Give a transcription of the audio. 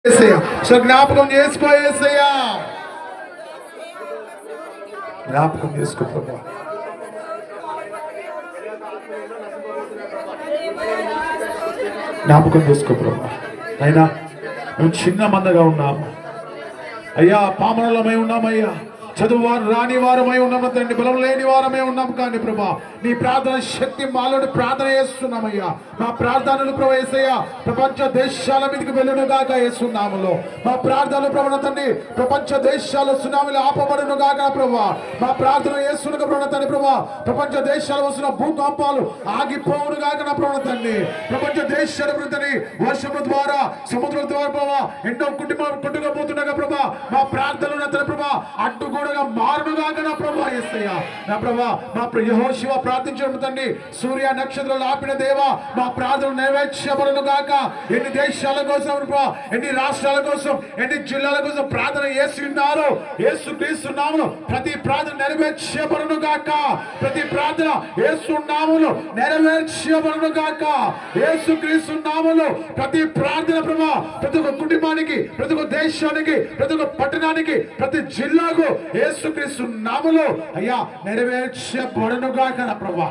So జ్ఞాపకం చేసుకో యేసయ్యా, జ్ఞాపకం చేసుకో ప్రభా. జ్ఞాపకం చేసుకో ప్రభా. అయినా మేము చిన్న మందగా ఉన్నాము అయ్యా, పామరులమై ఉన్నామయ్యా, చదువువారు రాని వారమై ఉన్నాము తండ్రి, బలం లేని వారమై ఉన్నాము. కానీ ప్రభా నీ ప్రార్థన శక్తి మాలోని ప్రార్థన చేస్తున్నామయ్యా. మా ప్రార్థనలు ప్రభు యేసయ్యా ప్రపంచ దేశాల మీదకి వెళ్ళును గాక యేసునామములో. మా ప్రార్థనలు ప్రభు తండ్రి ప్రపంచ దేశాల సునామీలు ఆపబడును గాక ప్రభా. మా ప్రార్థన యేసునకు ప్రభు తండ్రి ప్రభా ప్రపంచ దేశాలు వస్తున్న భూకంపాలు ఆగిపోవును గాక నా ప్రభు తండ్రి. ప్రపంచ దేశాల తండ్రి వర్షము ద్వారా సముద్రం ద్వారా ప్రభా ఎన్నో కుటుంబాలు కొట్టుకుపోతుండగా ప్రభా మా ప్రార్థనలు తండ్రి ప్రభా అడ్డుగోడగా మారునుగాక నా ప్రభా యేసయ్యా. నా ప్రభా మా యెహోషువ ప్రార్థించడం తండ్రి, సూర్య నక్షత్రాలు ఆపిన దేవా మా ప్రార్థన నెరవేర్చబడును గాక. ఎన్ని దేశాల కోసం ప్రభా, ఎన్ని రాష్ట్రాల కోసం, ఎన్ని జిల్లాల కోసం ప్రార్థన చేస్తున్నారు యేసు క్రీస్తు నామములో ప్రతి ప్రార్థన నెరవేర్చబడును గాక. ప్రతి ప్రార్థన యేసు నామములో నెరవేర్చబడును గాక. యేసు క్రీస్తు నామములో ప్రతి ప్రార్థన ప్రభా ప్రతి ఒక్క కుటుంబానికి, ప్రతి ఒక్క దేశానికి, ప్రతి ఒక్క పట్టణానికి, ప్రతి జిల్లాకు యేసు క్రీస్తు నామములో అయ్యా నెరవేర్చబడును గాక నా ప్రభా.